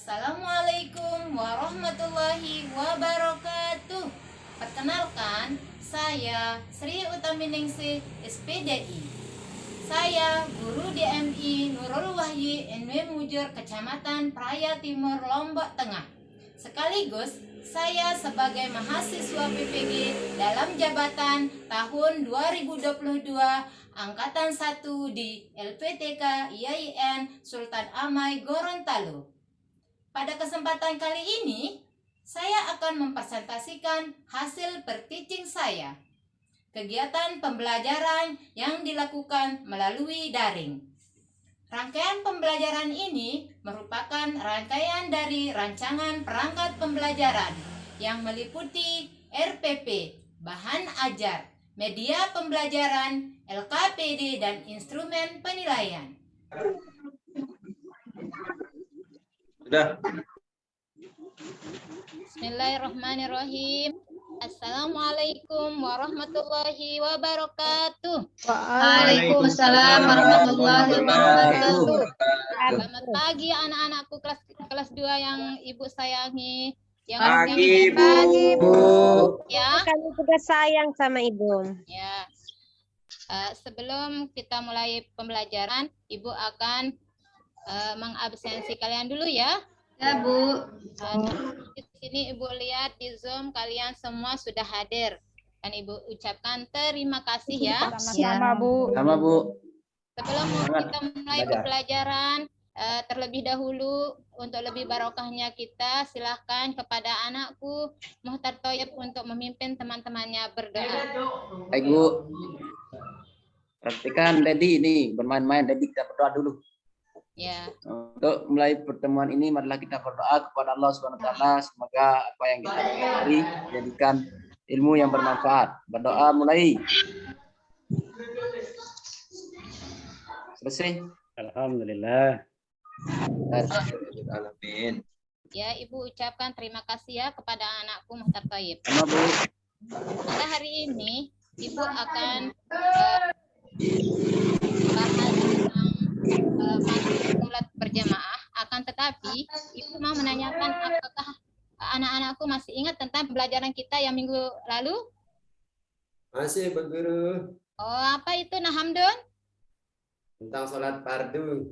Assalamualaikum warahmatullahi wabarakatuh. Perkenalkan, saya Sri Utaminingsih SPDI. Saya guru DMI Nurul Wahyi NW Mujur Kecamatan Praia Timur Lombok Tengah. Sekaligus saya sebagai mahasiswa PPG dalam jabatan tahun 2022 Angkatan 1 di LPTK IAIN Sultan Amai Gorontalo. Pada kesempatan kali ini, saya akan mempresentasikan hasil per-teaching saya. Kegiatan pembelajaran yang dilakukan melalui daring. Rangkaian pembelajaran ini merupakan rangkaian dari rancangan perangkat pembelajaran yang meliputi RPP, bahan ajar, media pembelajaran, LKPD, dan instrumen penilaian. Sudah. Bismillahirrahmanirrahim. Assalamualaikum warahmatullahi wabarakatuh. Waalaikumsalam warahmatullahi wabarakatuh. Selamat pagi anak-anakku kelas 2 yang Ibu sayangi. Yang Pagi, Bu. Ya. Kami juga sayang sama Ibu. Ya. Sebelum kita mulai pembelajaran, Ibu akan mengabsensi kalian dulu ya. Ya, Bu. Di sini Ibu lihat di Zoom kalian semua sudah hadir. Dan Ibu ucapkan terima kasih ya. Sama-sama, Bu. Sama, Bu. Sebelum kita mulai pembelajaran, terlebih dahulu untuk lebih barokahnya kita silahkan kepada anakku Muhtar Thoyib untuk memimpin teman-temannya berdoa. Baik, Bu. Perhatikan Dedi ini bermain-main. Dedi kita berdoa dulu. Ya. Untuk mulai pertemuan ini, marilah kita berdoa kepada Allah Subhanahu wa taala, semoga apa yang kita pelajari jadikan ilmu yang bermanfaat. Berdoa mulai. Selesai. Alhamdulillah. Alamin. Ya, Ibu ucapkan terima kasih ya kepada anakku Muhtar Thoyib. Sama, Bu. Pada hari ini Ibu akan bahas tentang sholat berjamaah. Akan tetapi Ibu mau menanyakan apakah anak-anakku masih ingat tentang pembelajaran kita yang minggu lalu? Masih, Bu Guru. Oh, apa itu Nahamdun? Tentang sholat fardu.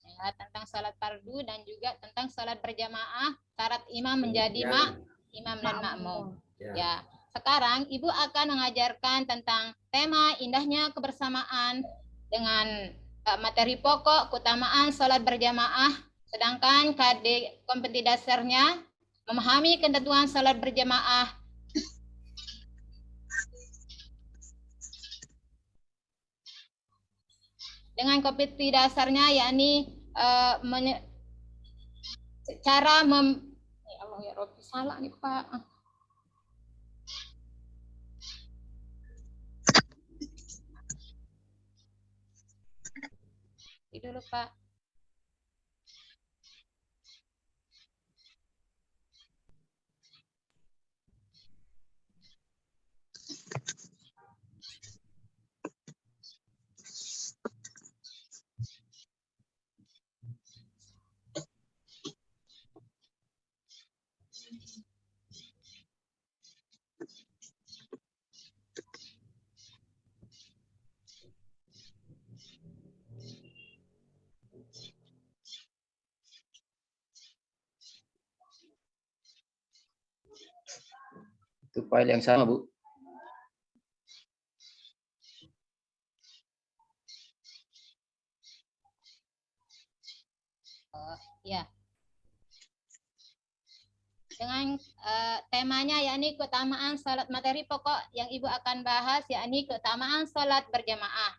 Ya, tentang sholat fardu dan juga tentang sholat berjamaah, syarat imam menjadi imam dan makmum. Ya, sekarang Ibu akan mengajarkan tentang tema indahnya kebersamaan dengan materi pokok keutamaan sholat berjamaah, sedangkan KD kompetisi dasarnya memahami ketentuan sholat berjamaah. Dengan kompetisi dasarnya yakni cara ya Allah ya Rabbi, salah nih Pak. Ini dulu Pak. Itu file yang sama, Bu. Ya. Dengan temanya yakni keutamaan salat, materi pokok yang Ibu akan bahas yakni keutamaan salat berjamaah.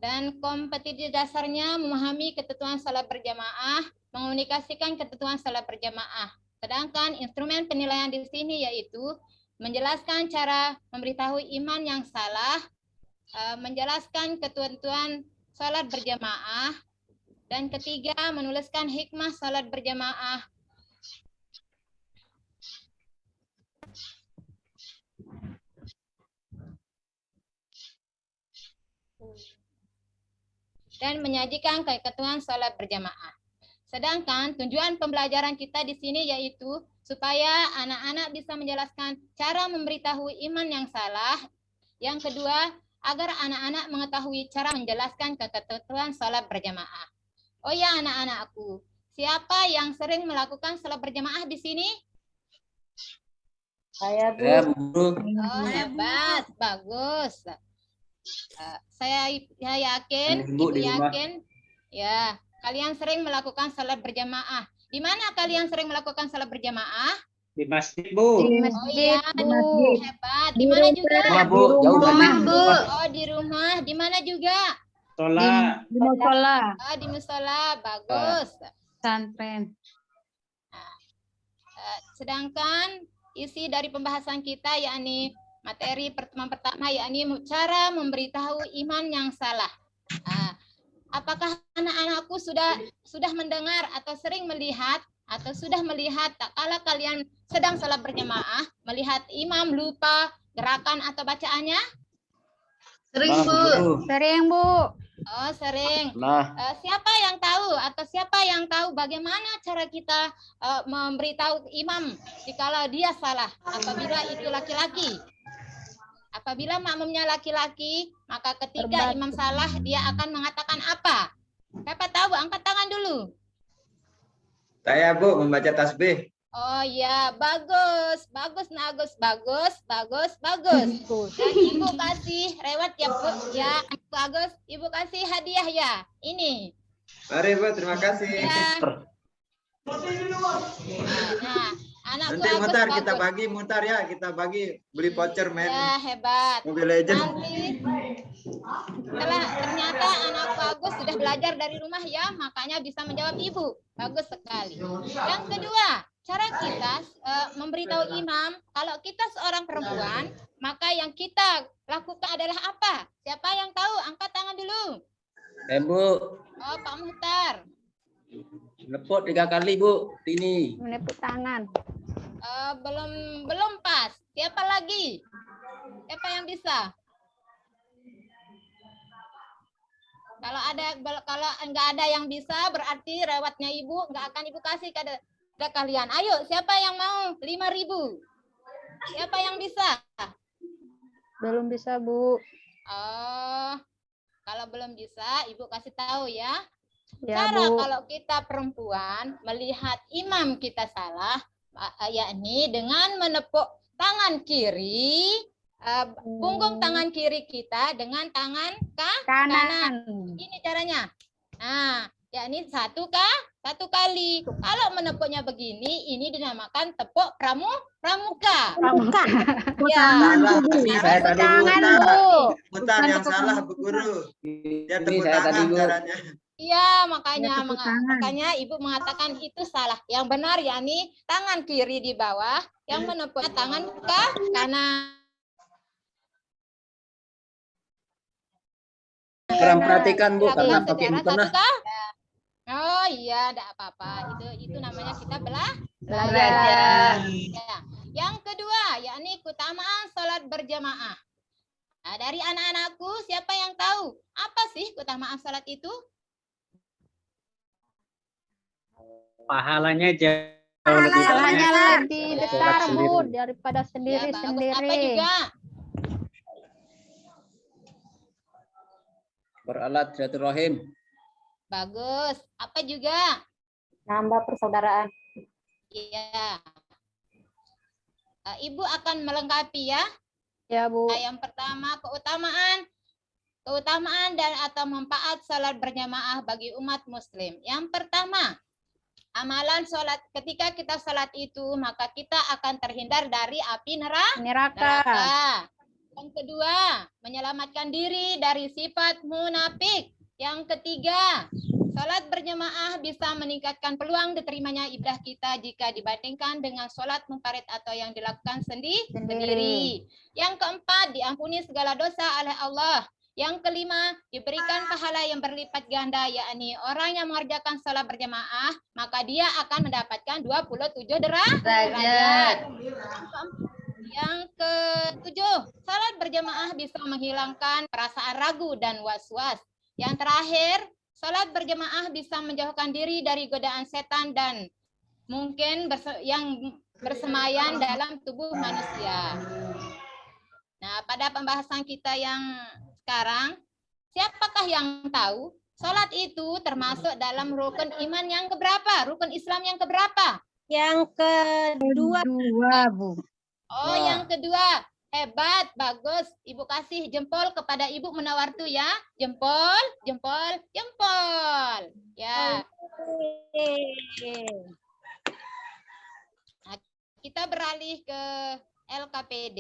Dan kompetisi dasarnya memahami ketentuan salat berjamaah, mengomunikasikan ketentuan salat berjamaah. Sedangkan instrumen penilaian di sini yaitu menjelaskan cara memberitahu iman yang salah, menjelaskan ketentuan salat berjamaah, dan ketiga menuliskan hikmah salat berjamaah. dan menyajikan ketentuan sholat berjamaah. Sedangkan tujuan pembelajaran kita di sini yaitu supaya anak-anak bisa menjelaskan cara memberitahu iman yang salah. Yang kedua, agar anak-anak mengetahui cara menjelaskan ketentuan sholat berjamaah. Oh ya anak-anakku, siapa yang sering melakukan sholat berjamaah di sini? Saya, Bu. Ya, Bu. Oh, hebat, bagus. Saya yakin, Ibu Ibu di rumah. yakin, ya, kalian sering melakukan sholat berjamaah. Di mana kalian sering melakukan sholat berjamaah? Di masjid, Bu. Di Oh masjid, iya, Bu. hebat. Di mana juga? Rumah, Bu. Jauh rumah, dari Bu. Oh, di rumah. Di mana juga? Sholat. Di musola. Oh, di musola. Bagus. Pesantren. Sedangkan isi dari pembahasan kita yakni materi pertemuan pertama yakni cara memberitahu iman yang salah. Apakah anak-anakku sudah mendengar atau sering melihat atau sudah melihat tak kala kalian sedang sholat berjamaah melihat imam lupa gerakan atau bacaannya? Sering, Nah, Bu. Bu. Sering, Bu. Oh, sering. Nah, Siapa yang tahu atau siapa yang tahu bagaimana cara kita memberitahu imam jikalau dia salah apabila itu laki-laki? Apabila makmumnya laki-laki, maka ketika imam salah dia akan mengatakan apa? Siapa tahu? Angkat tangan dulu. Saya, Bu, membaca tasbih. Oh ya, bagus, bagus, Nagus, bagus, bagus, bagus. Dan Ibu kasih rewat ya, Bu, ya, bagus. Ibu kasih hadiah ya. Ini. Mari, Bu, terima kasih. Ya. Nah, anakku Nanti Agus mutar, bagus. kita bagi, mutar ya. Kita bagi, beli voucher main Ya, hebat. Mobile Legends. Nanti ternyata anakku Agus sudah belajar dari rumah ya, makanya bisa menjawab Ibu. Bagus sekali. Yang kedua, cara kita memberitahu imam, kalau kita seorang perempuan, maka yang kita lakukan adalah apa? Siapa yang tahu? Angkat tangan dulu. Bu. Oh, Pak Muhtar. Nepot 3 kali, Bu. Ini. Menepuk tangan. Belum pas. Siapa lagi? Siapa yang bisa? Kalau enggak ada yang bisa, berarti rewatnya Ibu enggak akan Ibu kasih ke kalian. Ayo, siapa yang mau 5.000? Siapa yang bisa? Belum bisa, Bu. Kalau belum bisa, Ibu kasih tahu ya. Ya, Cara Bu. kalau kita perempuan melihat imam kita salah, yakni dengan menepuk tangan kiri, punggung tangan kiri kita dengan tangan kanan. Ini caranya. Nah, yakni satu kali. Kalau menepuknya begini, ini dinamakan tepuk pramuka. Pramuka. Ya. Salah, saya tadi Tangan, mutar. Bu. Mutar Bukan yang tepuk salah, tangan. Bu Guru. Ya, Ini tepuk saya tadi, tangan Bu. caranya. Iya, makanya Ya, tepuk tangan. makanya Ibu mengatakan itu salah. Yang benar yakni tangan kiri di bawah, yang menepuk tangan ke kanan. Kurang perhatikan, Bu, karena Lakukan pakai secara mukena. satu kah? Oh iya, tidak apa-apa. Itu namanya kita Belajar. Ya. Yang kedua, yakni keutamaan sholat berjamaah. Nah, dari anak-anakku, siapa yang tahu apa sih keutamaan sholat itu? Pahalanya jauh lebih Pahalanya banyak. lebih Ya, besar, sholat Bu, sendiri. daripada Ya, bagus. Apa sendiri-sendiri. juga? Beralat silaturahim. Bagus. Apa juga? Nambah persaudaraan. Iya. Ibu akan melengkapi ya. Ya, Bu. Nah, yang pertama keutamaan dan atau manfaat sholat berjamaah bagi umat muslim. Yang pertama, amalan sholat, ketika kita sholat itu maka kita akan terhindar dari api Neraka. neraka. Yang kedua, menyelamatkan diri dari sifat munafik. Yang ketiga, sholat berjamaah bisa meningkatkan peluang diterimanya ibadah kita jika dibandingkan dengan sholat munfarid atau yang dilakukan sendiri. Yang keempat, diampuni segala dosa oleh Allah. Yang kelima, diberikan pahala yang berlipat ganda, yakni orang yang mengerjakan sholat berjamaah, maka dia akan mendapatkan 27 derajat. Yang ketujuh, salat berjamaah bisa menghilangkan perasaan ragu dan was-was. Yang terakhir, salat berjamaah bisa menjauhkan diri dari godaan setan dan mungkin yang bersemayam dalam tubuh manusia. Nah, pada pembahasan kita yang sekarang, siapakah yang tahu salat itu termasuk dalam rukun iman yang keberapa? Rukun Islam yang keberapa? Yang kedua. Bu. Oh, yang kedua. Hebat, bagus. Ibu kasih jempol kepada Ibu Munawartu ya. Jempol, jempol, jempol. Ya. Nah, kita beralih ke LKPD.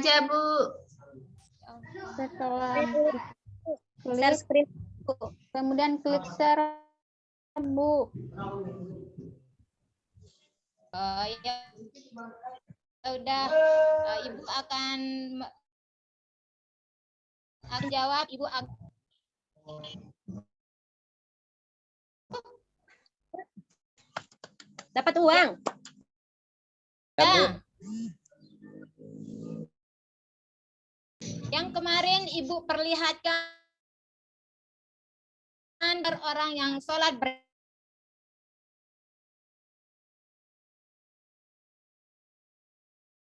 aja Bu. Setelah Share klik, screen. kemudian klik share, Bu. Oh, ya. Udah, Ibu akan jawab. Ibu akan Dapat uang. ya. Yang kemarin Ibu perlihatkan orang yang sholat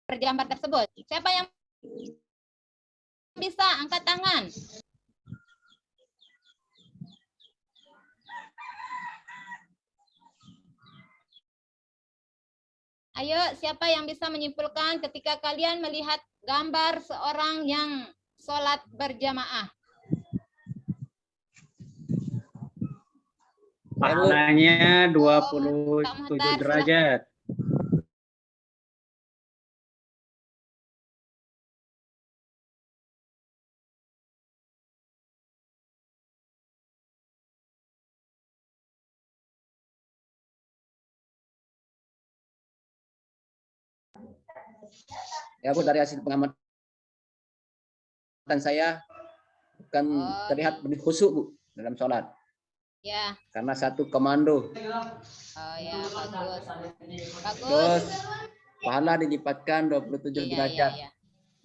berjamaah tersebut. Siapa yang bisa angkat tangan? Ayo, siapa yang bisa menyimpulkan ketika kalian melihat gambar seorang yang sholat berjamaah? Pahalanya Kak 27 Muhtar, derajat. Ya Bu, dari hasil pengamatan saya bukan terlihat lebih khusyuk Bu dalam sholat. Ya. Karena satu komando. Oh ya, bagus. Bagus. Terus pahala dilipatkan 27 derajat. Iya.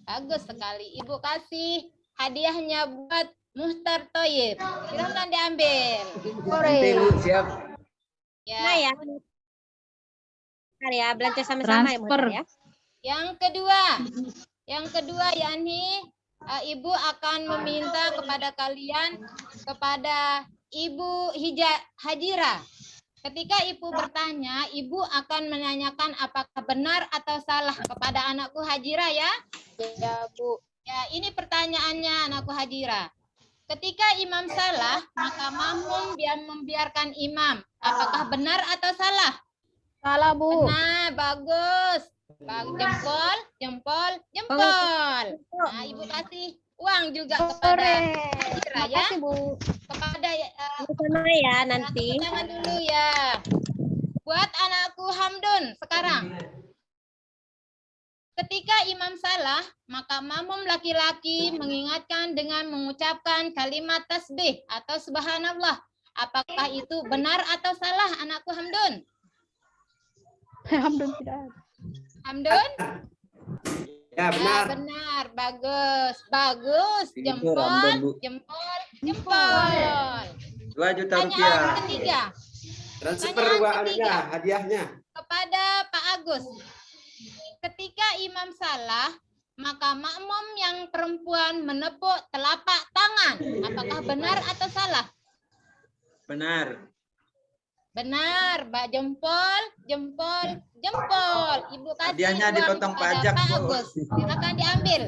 Bagus sekali. Ibu kasih hadiahnya buat Muhtar Thoyib. Silakan diambil. Nanti Bu, siap. Ya. Nah ya. Bentar ya, belanja sama-sama ya, Muhtar ya. Yang kedua yakni Ibu akan meminta kepada kalian, kepada Ibu Hajira. Ketika Ibu bertanya, Ibu akan menanyakan apakah benar atau salah kepada anakku Hajira ya. Ya, Bu. Ya, ini pertanyaannya anakku Hajira. Ketika imam salah, maka makmum membiarkan imam. Apakah benar atau salah? Salah, Bu. Benar, bagus. Jempol, jempol, jempol. Nah, Ibu kasih uang juga kepada Hajira ya. Makasih, Bu. Kepada Sama ya nanti. tangan dulu ya. Buat anakku Hamdun sekarang. Ketika imam salah, maka makmum laki-laki mengingatkan dengan mengucapkan kalimat tasbih atau subhanallah. Apakah itu benar atau salah anakku Hamdun? Hamdun tidak ada. Hamdun? Ya, benar. Ya, benar. Bagus. Bagus. Itu Jempol, Hamdun, Bu. jempol, jempol. 2 juta Pertanyaan rupiah. ketiga Transfer Pertanyaan uangnya, hadiahnya. kepada Pak Agus. Ketika imam salah, maka makmum yang perempuan menepuk telapak tangan. Apakah benar atau salah? Benar. Benar, Mbak. Jempol, jempol, jempol. Ibu kasih Hadiahnya uang dipotong kepada pajak, Pak Bu. Agus. Silakan diambil.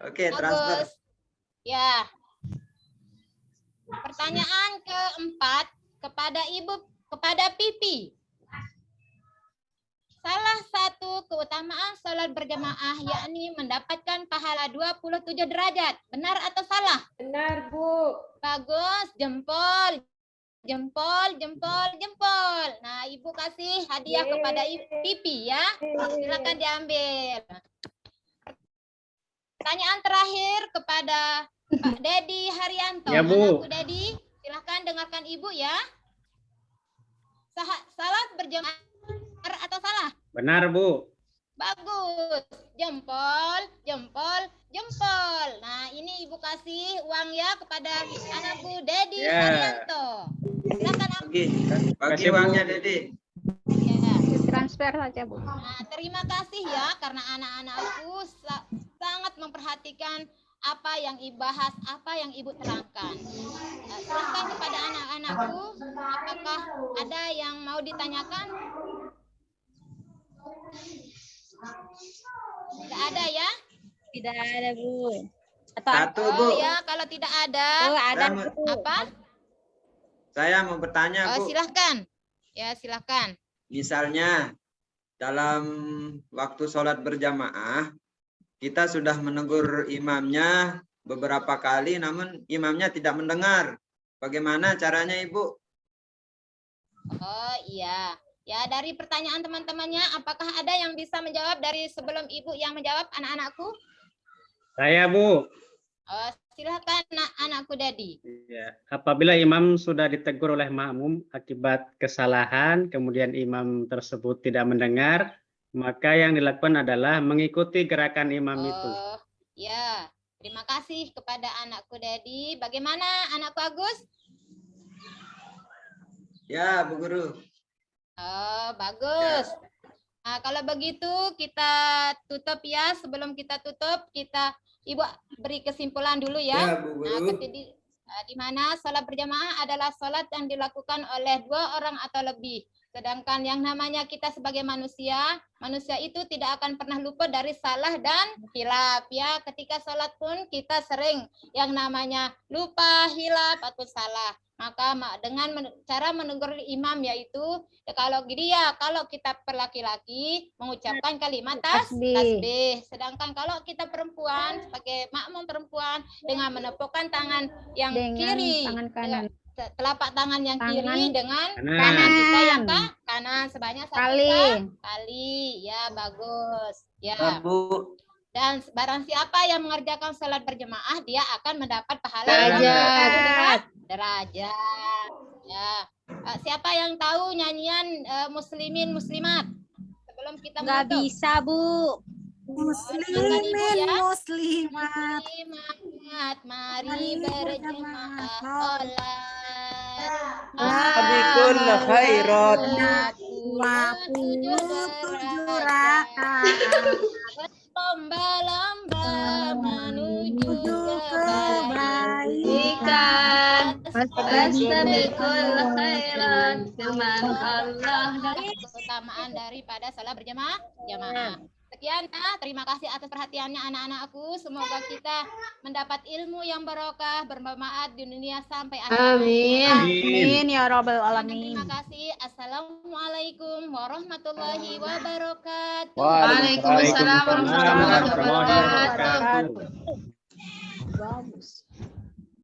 Oke, transfer. Agus. Ya. Pertanyaan keempat kepada kepada Pipi. Salah satu keutamaan sholat berjamaah yakni mendapatkan pahala 27 derajat. Benar atau salah? Benar, Bu. Bagus, jempol. Jempol, jempol, jempol. Nah, Ibu kasih hadiah kepada Pipi ya. Silakan diambil. Pertanyaan terakhir kepada Pak Dedi Haryanto. Ya, Bu. Anakku Dedi, silakan dengarkan Ibu ya. Salat berjamaah benar atau salah? Benar, Bu. Bagus. Jempol, jempol, jempol. Nah, ini Ibu kasih uang ya kepada anakku Dedi Ya. Haryanto. Silakan ambil. Bagi Kasih, Bu. uangnya, Dedi. Ya. Transfer saja, Bu. Nah, terima kasih ya karena anak-anakku sangat memperhatikan apa yang Ibu bahas, apa yang Ibu terangkan. Silakan kepada anak-anakku, apakah ada yang mau ditanyakan? Tidak ada ya? Tidak ada, Bu. Satu, Oh Bu. ya, kalau tidak ada, Oh, ada, Saya mau- Bu. apa? Saya mau bertanya, Oh, Bu. silahkan. Ya, silahkan. Misalnya dalam waktu sholat berjamaah, kita sudah menegur imamnya beberapa kali, namun imamnya tidak mendengar. Bagaimana caranya, Ibu? Oh iya. Ya, dari pertanyaan teman-temannya, apakah ada yang bisa menjawab dari sebelum Ibu yang menjawab anak-anakku? Saya, Bu. Oh, silahkan anakku Dedi. Ya. Apabila imam sudah ditegur oleh makmum akibat kesalahan, kemudian imam tersebut tidak mendengar, maka yang dilakukan adalah mengikuti gerakan imam itu. Oh, ya. Terima kasih kepada anakku Dedi. Bagaimana anakku Agus? Ya, Bu Guru. Oh, bagus. Nah, kalau begitu kita tutup ya. Sebelum kita tutup, Ibu beri kesimpulan dulu ya. Ya, Bu Nah, Guru. di mana sholat berjamaah adalah sholat yang dilakukan oleh 2 orang atau lebih. Sedangkan yang namanya kita sebagai manusia itu tidak akan pernah luput dari salah dan hilaf ya. Ketika sholat pun kita sering yang namanya lupa, hilaf atau salah. Maka dengan cara menegur imam yaitu ya kalau kita laki-laki mengucapkan kalimat tasbih. Sedangkan kalau kita perempuan sebagai makmum perempuan dengan menepukkan tangan yang kiri, tangan kanan. telapak tangan yang kiri dengan Kanan. tangan kita yang kanan sebanyak 1 Kali. kali. Ya, bagus. Ya. Bu. Dan barang siapa yang mengerjakan sholat berjamaah, dia akan mendapat pahala derajat. Ya. Siapa yang tahu nyanyian muslimin muslimat? Sebelum kita Nggak menutup. bisa, Bu. Muslimin muslimat, mari berjamaah sholat. Abikul khairat. tujuh rakaat, Lomba-lomba menuju kebaikan, Fastabiqul khairat, firman Allah. keutamaan daripada salat berjamaah. Sekian ya, terima kasih atas perhatiannya anak-anakku. Semoga kita mendapat ilmu yang barokah, bermanfaat di dunia sampai akhir. Amin. Amin ya rabbal alamin. Terima kasih. Assalamualaikum warahmatullahi wabarakatuh. Waalaikumsalam Waalaikumsalam warahmatullahi warahmatullahi wabarakatuh. wabarakatuh. Bagus.